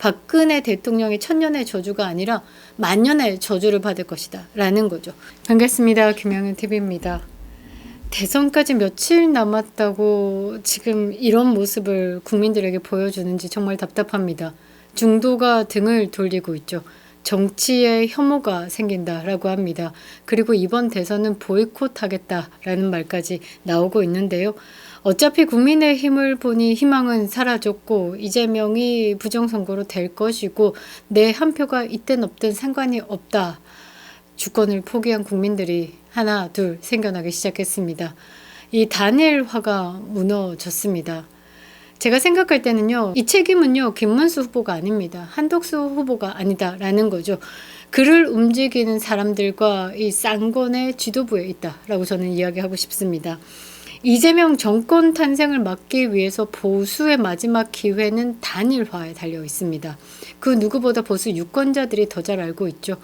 박근혜 대통령의 천년의 저주가 아니라 만년의 저주를 받을 것이다 라는 거죠. 반갑습니다. 김영은TV입니다. 대선까지 며칠 남았다고 지금 이런 모습을 국민들에게 보여주는지 정말 답답합니다. 중도가 등을 돌리고 있죠. 정치에 혐오가 생긴다라고 합니다. 그리고 이번 대선은 보이콧하겠다라는 말까지 나오고 있는데요. 어차피 국민의힘을 보니 희망은 사라졌고 이재명이 부정선거로 될 것이고 내 한 표가 있든 없든 상관이 없다. 주권을 포기한 국민들이 하나 둘 생겨나기 시작했습니다. 이 단일화가 무너졌습니다. 제가 생각할 때는요, 이 책임은요 김문수 후보가 아닙니다. 한덕수 후보가 아니다라는 거죠. 그를 움직이는 사람들과 이 쌍권의 지도부에 있다라고 저는 이야기하고 싶습니다. 이재명 정권 탄생을 막기 위해서 보수의 마지막 기회는 단일화에 달려 있습니다. 그 누구보다 보수 유권자들이 더 잘 알고 있죠.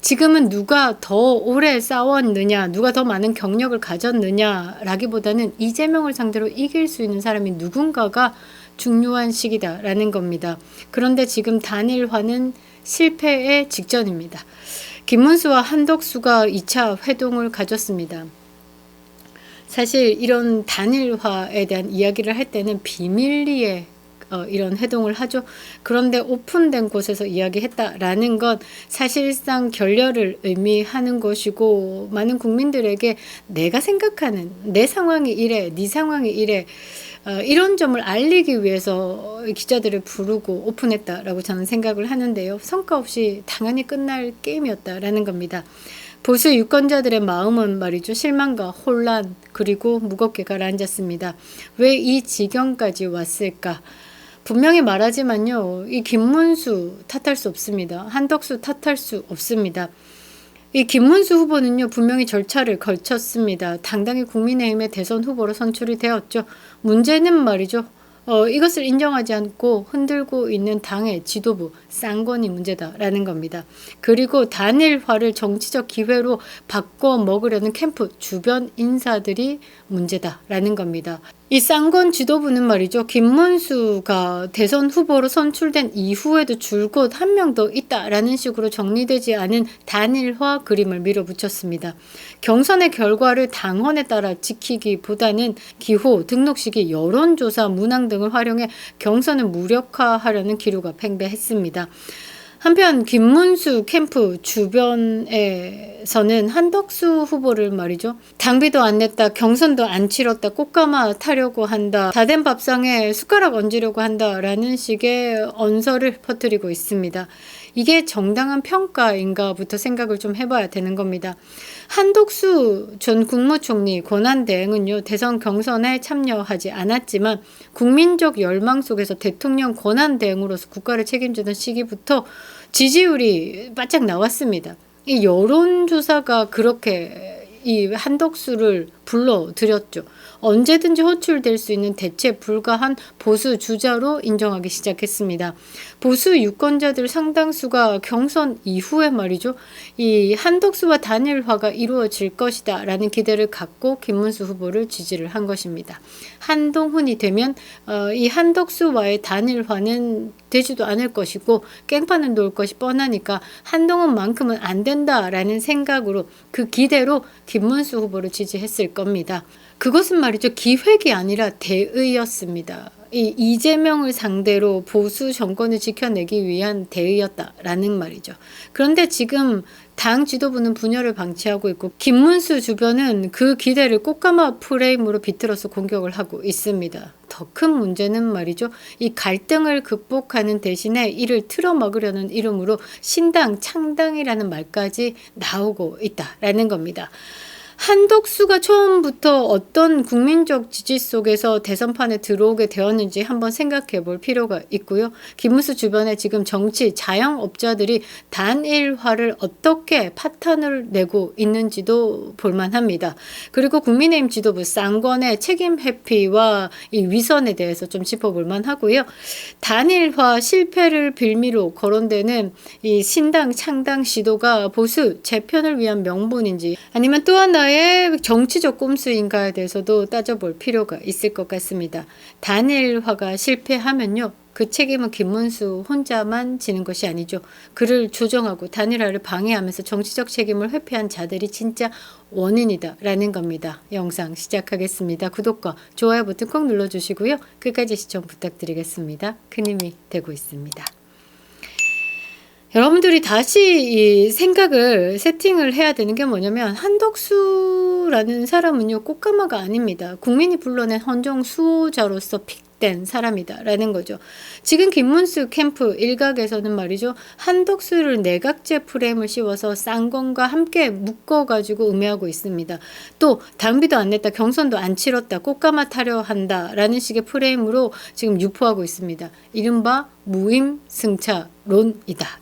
지금은 누가 더 오래 싸웠느냐, 누가 더 많은 경력을 가졌느냐라기보다는 이재명을 상대로 이길 수 있는 사람이 누군가가 중요한 시기다라는 겁니다. 그런데 지금 단일화는 실패의 직전입니다. 김문수와 한덕수가 2차 회동을 가졌습니다. 사실 이런 단일화에 대한 이야기를 할 때는 비밀리에 이런 회동을 하죠. 그런데 오픈된 곳에서 이야기했다라는 건 사실상 결렬을 의미하는 것이고 많은 국민들에게 내가 생각하는 내 상황이 이래, 네 상황이 이래 이런 점을 알리기 위해서 기자들을 부르고 오픈했다라고 저는 생각을 하는데요. 성과 없이 당연히 끝날 게임이었다라는 겁니다. 보수 유권자들의 마음은 말이죠. 실망과 혼란 그리고 무겁게 가라앉았습니다. 왜 이 지경까지 왔을까? 분명히 말하지만요. 이 김문수 탓할 수 없습니다. 한덕수 탓할 수 없습니다. 이 김문수 후보는요. 분명히 절차를 거쳤습니다. 당당히 국민의힘의 대선 후보로 선출이 되었죠. 문제는 말이죠. 이것을 인정하지 않고 흔들고 있는 당의 지도부, 쌍권이 문제다라는 겁니다. 그리고 단일화를 정치적 기회로 바꿔 먹으려는 캠프 주변 인사들이 문제다라는 겁니다. 이 쌍권 지도부는 말이죠. 김문수가 대선 후보로 선출된 이후에도 줄곧 한 명 더 있다라는 식으로 정리되지 않은 단일화 그림을 밀어붙였습니다. 경선의 결과를 당헌에 따라 지키기보다는 기호, 등록 시기, 여론조사, 문항 등을 활용해 경선을 무력화하려는 기류가 팽배했습니다. 한편 김문수 캠프 주변에서는 한덕수 후보를 말이죠. 당비도 안 냈다, 경선도 안 치렀다, 꽃가마 타려고 한다, 다 된 밥상에 숟가락 얹으려고 한다라는 식의 언설을 퍼뜨리고 있습니다. 이게 정당한 평가인가부터 생각을 좀 해봐야 되는 겁니다. 한덕수 전 국무총리 권한대행은요. 대선 경선에 참여하지 않았지만 국민적 열망 속에서 대통령 권한대행으로서 국가를 책임지던 시기부터 지지율이 바짝 나왔습니다. 이 여론조사가 그렇게 이 한덕수를 불러들였죠. 언제든지 호출될 수 있는 대체 불가한 보수 주자로 인정하기 시작했습니다. 보수 유권자들 상당수가 경선 이후에 말이죠. 이 한덕수와 단일화가 이루어질 것이다 라는 기대를 갖고 김문수 후보를 지지를 한 것입니다. 한동훈이 되면 이 한덕수와의 단일화는 되지도 않을 것이고 깽판을 놓을 것이 뻔하니까 한동훈만큼은 안 된다라는 생각으로 그 기대로 김문수 후보를 지지했을 겁니다. 그것은 말이죠. 기획이 아니라 대의였습니다. 이 이재명을 상대로 보수 정권을 지켜내기 위한 대의였다라는 말이죠. 그런데 지금 당 지도부는 분열을 방치하고 있고 김문수 주변은 그 기대를 꽃가마 프레임으로 비틀어서 공격을 하고 있습니다. 더 큰 문제는 말이죠. 이 갈등을 극복하는 대신에 이를 틀어막으려는 이름으로 신당, 창당이라는 말까지 나오고 있다라는 겁니다. 한덕수가 처음부터 어떤 국민적 지지 속에서 대선판에 들어오게 되었는지 한번 생각해 볼 필요가 있고요. 김문수 주변에 지금 정치 자영업자들이 단일화를 어떻게 파탄을 내고 있는지도 볼만합니다. 그리고 국민의힘 지도부 쌍권의 책임 회피와 이 위선에 대해서 좀 짚어볼 만하고요. 단일화 실패를 빌미로 거론되는 이 신당 창당 시도가 보수 재편을 위한 명분인지 아니면 또 하나의 정치적 꼼수인가에 대해서도 따져볼 필요가 있을 것 같습니다. 단일화가 실패하면요. 그 책임은 김문수 혼자만 지는 것이 아니죠. 그를 조정하고 단일화를 방해하면서 정치적 책임을 회피한 자들이 진짜 원인이다 라는 겁니다. 영상 시작하겠습니다. 구독과 좋아요 버튼 꼭 눌러주시고요. 끝까지 시청 부탁드리겠습니다. 큰 힘이 되고 있습니다. 여러분들이 다시 이 생각을 세팅을 해야 되는 게 뭐냐면, 한덕수라는 사람은요 꽃가마가 아닙니다. 국민이 불러낸 헌정 수호자로서 픽된 사람이다 라는 거죠. 지금 김문수 캠프 일각에서는 말이죠, 한덕수를 내각제 프레임을 씌워서 쌍권과 함께 묶어가지고 음해하고 있습니다. 또 당비도 안 냈다, 경선도 안 치렀다, 꽃가마 타려 한다 라는 식의 프레임으로 지금 유포하고 있습니다. 이른바 무임승차론이다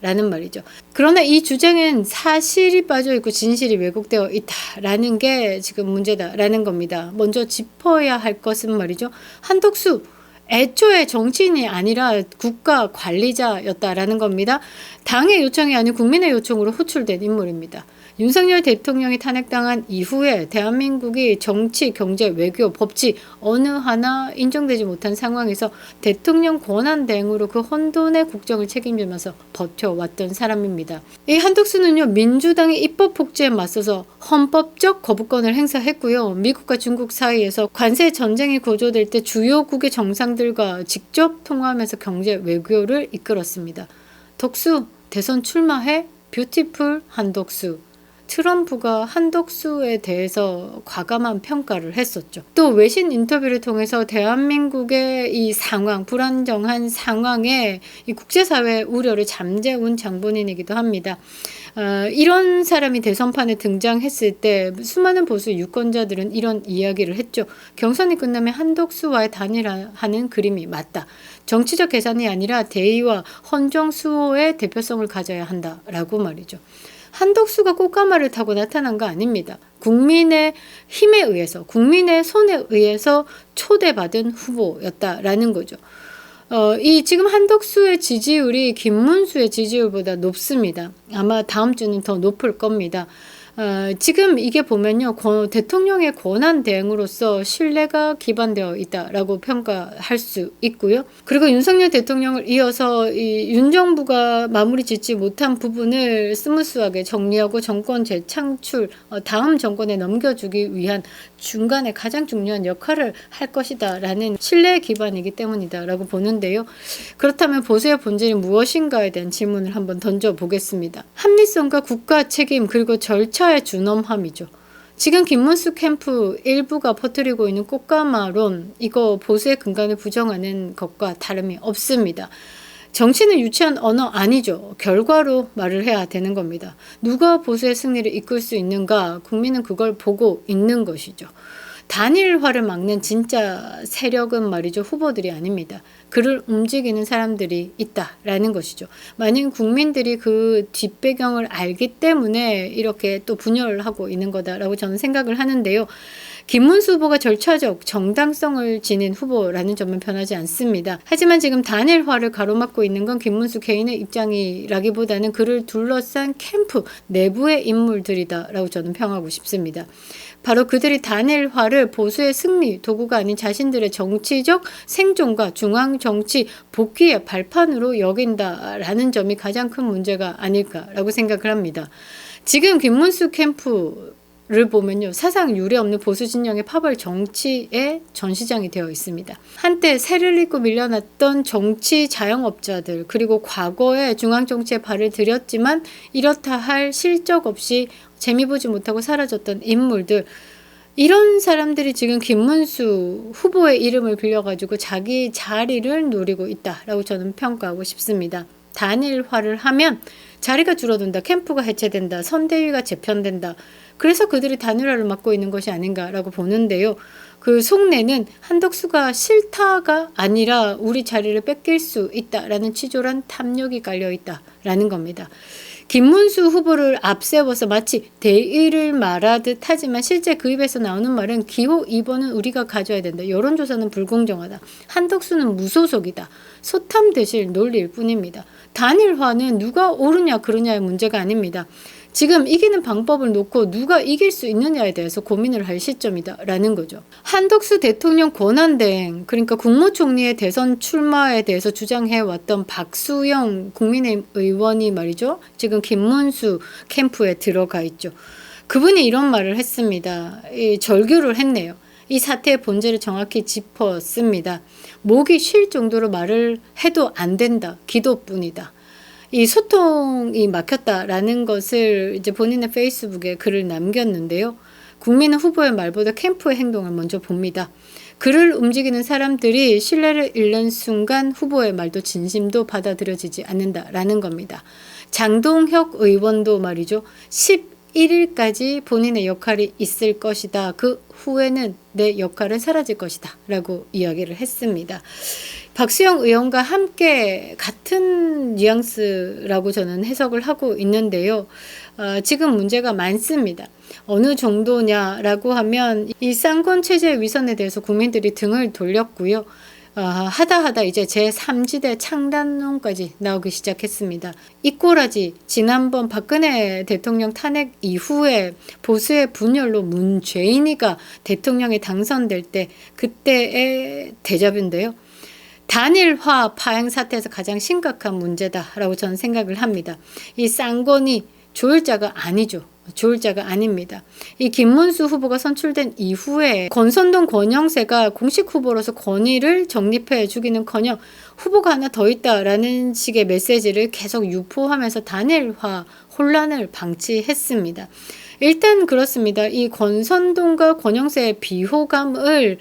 라는 말이죠. 그러나 이 주장은 사실이 빠져 있고 진실이 왜곡되어 있다라는 게 지금 문제다라는 겁니다. 먼저 짚어야 할 것은 말이죠, 한덕수 애초에 정치인이 아니라 국가 관리자였다라는 겁니다. 당의 요청이 아닌 국민의 요청으로 호출된 인물입니다. 윤석열 대통령이 탄핵당한 이후에 대한민국이 정치, 경제, 외교, 법치 어느 하나 인정되지 못한 상황에서 대통령 권한대행으로 그 혼돈의 국정을 책임지면서 버텨왔던 사람입니다. 이 한덕수는요, 민주당의 입법 폭주에 맞서서 헌법적 거부권을 행사했고요. 미국과 중국 사이에서 관세 전쟁이 고조될 때 주요국의 정상들과 직접 통화하면서 경제, 외교를 이끌었습니다. 덕수 대선 출마해? 뷰티풀 한덕수. 트럼프가 한덕수에 대해서 과감한 평가를 했었죠. 또 외신 인터뷰를 통해서 대한민국의 이 상황, 불안정한 상황에 이 국제사회의 우려를 잠재운 장본인이기도 합니다. 이런 사람이 대선판에 등장했을 때 수많은 보수 유권자들은 이런 이야기를 했죠. 경선이 끝나면 한덕수와의 단일화하는 그림이 맞다. 정치적 계산이 아니라 대의와 헌정 수호의 대표성을 가져야 한다라고 말이죠. 한덕수가 꽃가마를 타고 나타난 거 아닙니다. 국민의 힘에 의해서, 국민의 손에 의해서 초대받은 후보였다라는 거죠. 이 지금 한덕수의 지지율이 김문수의 지지율보다 높습니다. 아마 다음 주는 더 높을 겁니다. 지금 이게 보면요, 대통령의 권한 대행으로서 신뢰가 기반되어 있다라고 평가할 수 있고요. 그리고 윤석열 대통령을 이어서 이 윤 정부가 마무리 짓지 못한 부분을 스무스하게 정리하고 정권 재창출, 다음 정권에 넘겨주기 위한 중간에 가장 중요한 역할을 할 것이다라는 신뢰 기반이기 때문이다라고 보는데요. 그렇다면 보수의 본질이 무엇인가에 대한 질문을 한번 던져보겠습니다. 합리성과 국가 책임, 그리고 절차의 준엄함이죠. 지금 김문수 캠프 일부가 퍼뜨리고 있는 꽃가마론, 이거 보수의 근간을 부정하는 것과 다름이 없습니다. 정치는 유치한 언어 아니죠. 결과로 말을 해야 되는 겁니다. 누가 보수의 승리를 이끌 수 있는가, 국민은 그걸 보고 있는 것이죠. 단일화를 막는 진짜 세력은 말이죠, 후보들이 아닙니다. 그를 움직이는 사람들이 있다라는 것이죠. 만약 국민들이 그 뒷배경을 알기 때문에 이렇게 또 분열을 하고 있는 거다라고 저는 생각을 하는데요. 김문수 후보가 절차적 정당성을 지닌 후보라는 점은 변하지 않습니다. 하지만 지금 단일화를 가로막고 있는 건 김문수 개인의 입장이라기보다는 그를 둘러싼 캠프 내부의 인물들이다라고 저는 평하고 싶습니다. 바로 그들이 단일화를 보수의 승리 도구가 아닌 자신들의 정치적 생존과 중앙정치 복귀의 발판으로 여긴다라는 점이 가장 큰 문제가 아닐까라고 생각을 합니다. 지금 김문수 캠프를 보면요, 사상 유례 없는 보수 진영의 파벌 정치의 전시장이 되어 있습니다. 한때 세를 잇고 밀려났던 정치 자영업자들, 그리고 과거에 중앙정치에 발을 들였지만 이렇다 할 실적 없이 재미 보지 못하고 사라졌던 인물들, 이런 사람들이 지금 김문수 후보의 이름을 빌려가지고 자기 자리를 노리고 있다라고 저는 평가하고 싶습니다. 단일화를 하면 자리가 줄어든다, 캠프가 해체된다, 선대위가 재편된다. 그래서 그들이 단일화를 막고 있는 것이 아닌가라고 보는데요. 그 속내는 한덕수가 싫다가 아니라 우리 자리를 뺏길 수 있다라는 치졸한 탐욕이 깔려 있다라는 겁니다. 김문수 후보를 앞세워서 마치 대의를 말하듯 하지만 실제 그 입에서 나오는 말은 기호 2번은 우리가 가져야 된다. 여론조사는 불공정하다. 한덕수는 무소속이다. 소탐되실 논리일 뿐입니다. 단일화는 누가 옳으냐 그르냐의 문제가 아닙니다. 지금 이기는 방법을 놓고 누가 이길 수 있느냐에 대해서 고민을 할 시점이다라는 거죠. 한덕수 대통령 권한대행, 그러니까 국무총리의 대선 출마에 대해서 주장해왔던 박수영 국민의힘 의원이 말이죠. 지금 김문수 캠프에 들어가 있죠. 그분이 이런 말을 했습니다. 절규를 했네요. 이 사태의 본질을 정확히 짚었습니다. 목이 쉴 정도로 말을 해도 안 된다. 기도뿐이다. 이 소통이 막혔다라는 것을 이제 본인의 페이스북에 글을 남겼는데요. 국민은 후보의 말보다 캠프의 행동을 먼저 봅니다. 그를 움직이는 사람들이 신뢰를 잃는 순간 후보의 말도 진심도 받아들여지지 않는다라는 겁니다. 장동혁 의원도 말이죠. 11일까지 본인의 역할이 있을 것이다. 그 후에는 내 역할은 사라질 것이다. 라고 이야기를 했습니다. 박수영 의원과 함께 같은 뉘앙스라고 저는 해석을 하고 있는데요. 지금 문제가 많습니다. 어느 정도냐라고 하면 이 쌍권 체제 위선에 대해서 국민들이 등을 돌렸고요. 하다 이제 제3지대 창단론까지 나오기 시작했습니다. 이 꼬라지 지난번 박근혜 대통령 탄핵 이후에 보수의 분열로 문죄인이가 대통령에 당선될 때 그때의 데자뷰인데요. 단일화 파행 사태에서 가장 심각한 문제다라고 저는 생각을 합니다. 이 쌍권이 조율자가 아니죠. 조율자가 아닙니다. 이 김문수 후보가 선출된 이후에 권선동 권영세가 공식 후보로서 권위를 정립해 주기는커녕 후보가 하나 더 있다라는 식의 메시지를 계속 유포하면서 단일화 혼란을 방치했습니다. 일단 그렇습니다. 이 권선동과 권영세의 비호감을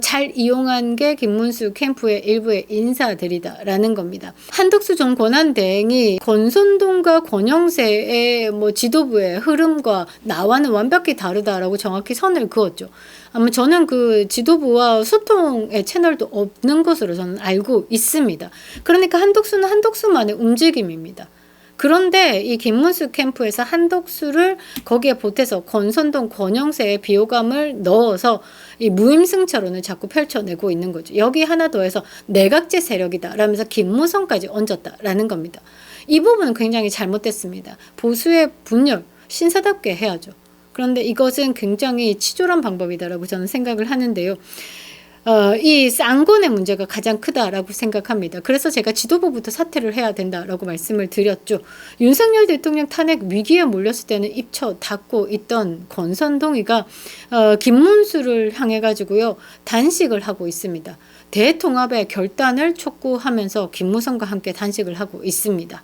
잘 이용한 게 김문수 캠프의 일부의 인사들이다라는 겁니다. 한덕수 전 권한대행이 권선동과 권영세의 지도부의 흐름과 나와는 완벽히 다르다라고 정확히 선을 그었죠. 아마 저는 그 지도부와 소통의 채널도 없는 것으로 저는 알고 있습니다. 그러니까 한덕수는 한덕수만의 움직임입니다. 그런데 이 김문수 캠프에서 한덕수를 거기에 보태서 권선동, 권영세의 비호감을 넣어서 이 무임승차론을 자꾸 펼쳐내고 있는 거죠. 여기 하나 더해서 내각제 세력이다 라면서 김무성까지 얹었다라는 겁니다. 이 부분은 굉장히 잘못됐습니다. 보수의 분열, 신사답게 해야죠. 그런데 이것은 굉장히 치졸한 방법이다라고 저는 생각을 하는데요. 이 쌍권의 문제가 가장 크다라고 생각합니다. 그래서 제가 지도부부터 사퇴를 해야 된다라고 말씀을 드렸죠. 윤석열 대통령 탄핵 위기에 몰렸을 때는 입처 닫고 있던 권선동이가 김문수를 향해 가지고요 단식을 하고 있습니다. 대통합의 결단을 촉구하면서 김무성과 함께 단식을 하고 있습니다.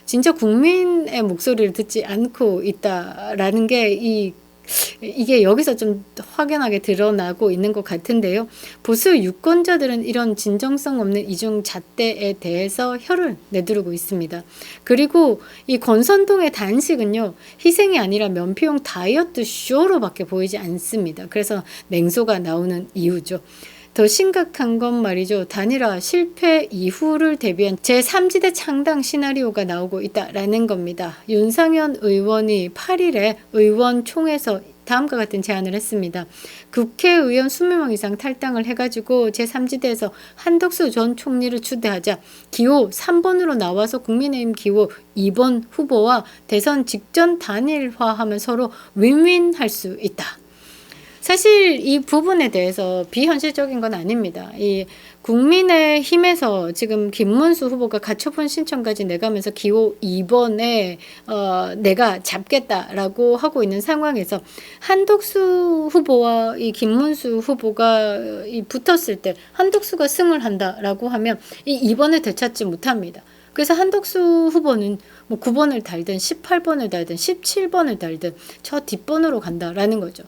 진짜 국민의 목소리를 듣지 않고 있다라는 게 이게 여기서 좀 확연하게 드러나고 있는 것 같은데요. 보수 유권자들은 이런 진정성 없는 이중 잣대에 대해서 혀를 내두르고 있습니다. 그리고 이 권선동의 단식은요, 희생이 아니라 면피용 다이어트 쇼로밖에 보이지 않습니다. 그래서 냉소가 나오는 이유죠. 더 심각한 건 말이죠. 단일화 실패 이후를 대비한 제3지대 창당 시나리오가 나오고 있다라는 겁니다. 윤상현 의원이 8일에 의원총회에서 다음과 같은 제안을 했습니다. 국회의원 20명 이상 탈당을 해가지고 제3지대에서 한덕수 전 총리를 추대하자. 기호 3번으로 나와서 국민의힘 기호 2번 후보와 대선 직전 단일화하면 서로 윈윈할 수 있다. 사실 이 부분에 대해서 비현실적인 건 아닙니다. 이 국민의힘에서 지금 김문수 후보가 가처분 신청까지 내가면서 기호 2번에 내가 잡겠다라고 하고 있는 상황에서 한덕수 후보와 이 김문수 후보가 붙었을 때 한덕수가 승을 한다라고 하면 이 2번을 되찾지 못합니다. 그래서 한덕수 후보는 9번을 달든 18번을 달든 17번을 달든 저 뒷번으로 간다라는 거죠.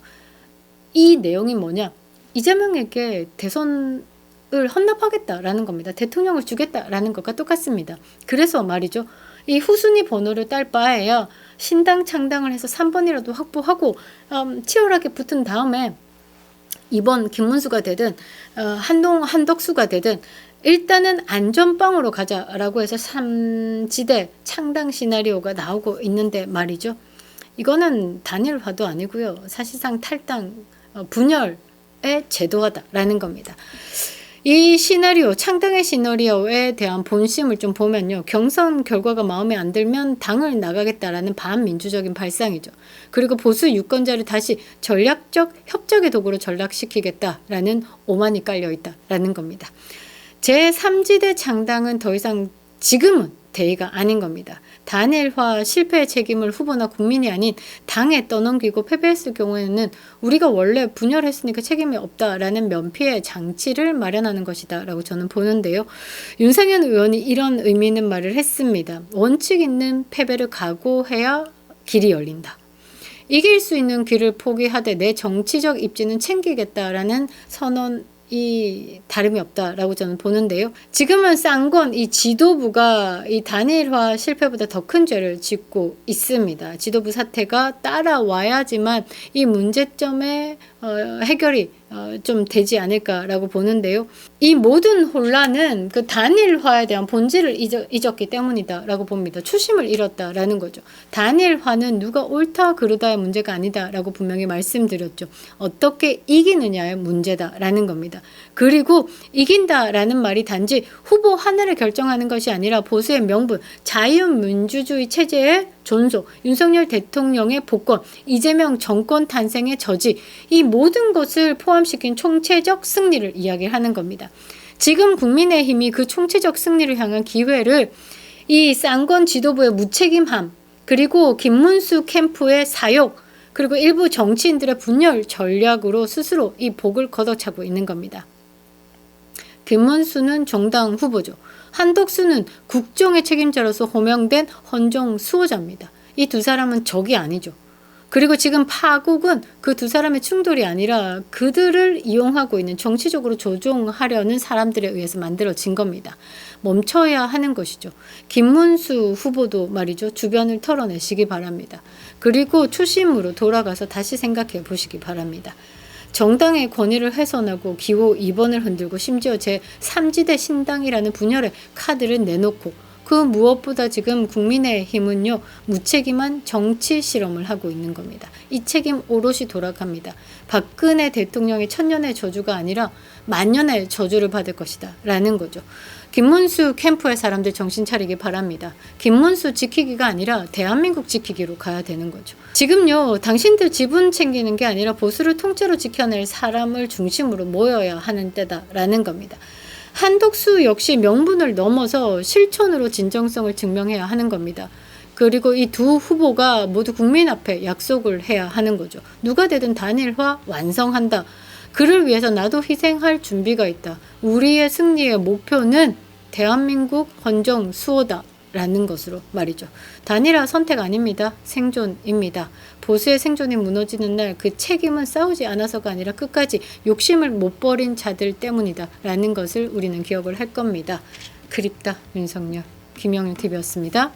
이 내용이 뭐냐? 이재명에게 대선을 헌납하겠다라는 겁니다. 대통령을 주겠다라는 것과 똑같습니다. 그래서 말이죠. 이 후순위 번호를 딸 바에야 신당 창당을 해서 3번이라도 확보하고 치열하게 붙은 다음에 이번 김문수가 되든 한덕수가 되든 일단은 안전빵으로 가자라고 해서 3지대 창당 시나리오가 나오고 있는데 말이죠. 이거는 단일화도 아니고요. 사실상 탈당, 분열에 제도화다라는 겁니다. 이 시나리오, 창당의 시나리오에 대한 본심을 좀 보면요. 경선 결과가 마음에 안 들면 당을 나가겠다라는 반민주적인 발상이죠. 그리고 보수 유권자를 다시 전략적 협적의 도구로 전락시키겠다라는 오만이 깔려있다라는 겁니다. 제3지대 창당은 더 이상 지금은 대의가 아닌 겁니다. 단일화 실패의 책임을 후보나 국민이 아닌 당에 떠넘기고 패배했을 경우에는 우리가 원래 분열했으니까 책임이 없다라는 면피의 장치를 마련하는 것이다 라고 저는 보는데요. 윤상현 의원이 이런 의미 있는 말을 했습니다. 원칙 있는 패배를 각오해야 길이 열린다. 이길 수 있는 길을 포기하되 내 정치적 입지는 챙기겠다라는 선언 이 다름이 없다라고 저는 보는데요. 지금은 쌍권 이 지도부가 이 단일화 실패보다 더 큰 죄를 짓고 있습니다. 지도부 사태가 따라와야지만 이 문제점의 해결이 좀 되지 않을까라고 보는데요. 이 모든 혼란은 그 단일화에 대한 본질을 잊었기 때문이다라고 봅니다. 초심을 잃었다라는 거죠. 단일화는 누가 옳다 그르다의 문제가 아니다라고 분명히 말씀드렸죠. 어떻게 이기느냐의 문제다라는 겁니다. 그리고 이긴다라는 말이 단지 후보 하나를 결정하는 것이 아니라 보수의 명분, 자유민주주의 체제의 존속, 윤석열 대통령의 복권, 이재명 정권 탄생의 저지, 이 모든 것을 포함시킨 총체적 승리를 이야기하는 겁니다. 지금 국민의힘이 그 총체적 승리를 향한 기회를 이 쌍권 지도부의 무책임함, 그리고 김문수 캠프의 사욕, 그리고 일부 정치인들의 분열 전략으로 스스로 이 복을 걷어차고 있는 겁니다. 김문수는 정당 후보죠. 한덕수는 국정의 책임자로서 호명된 헌정 수호자입니다. 이 두 사람은 적이 아니죠. 그리고 지금 파국은 그 두 사람의 충돌이 아니라 그들을 이용하고 있는 정치적으로 조종하려는 사람들에 의해서 만들어진 겁니다. 멈춰야 하는 것이죠. 김문수 후보도 말이죠. 주변을 털어내시기 바랍니다. 그리고 초심으로 돌아가서 다시 생각해 보시기 바랍니다. 정당의 권위를 훼손하고 기호 2번을 흔들고 심지어 제3지대 신당이라는 분열의 카드를 내놓고 그 무엇보다 지금 국민의힘은요 무책임한 정치 실험을 하고 있는 겁니다. 이 책임 오롯이 돌아갑니다. 박근혜 대통령의 천년의 저주가 아니라 만년의 저주를 받을 것이다 라는 거죠. 김문수 캠프의 사람들 정신 차리기 바랍니다. 김문수 지키기가 아니라 대한민국 지키기로 가야 되는 거죠. 지금요 당신들 지분 챙기는 게 아니라 보수를 통째로 지켜낼 사람을 중심으로 모여야 하는 때다라는 겁니다. 한덕수 역시 명분을 넘어서 실천으로 진정성을 증명해야 하는 겁니다. 그리고 이 두 후보가 모두 국민 앞에 약속을 해야 하는 거죠. 누가 되든 단일화 완성한다. 그를 위해서 나도 희생할 준비가 있다. 우리의 승리의 목표는 대한민국 헌정 수호다. 라는 것으로 말이죠. 단일화 선택 아닙니다. 생존입니다. 보수의 생존이 무너지는 날 그 책임은 싸우지 않아서가 아니라 끝까지 욕심을 못 버린 자들 때문이다. 라는 것을 우리는 기억을 할 겁니다. 그립다 윤석열. 김영윤 TV였습니다.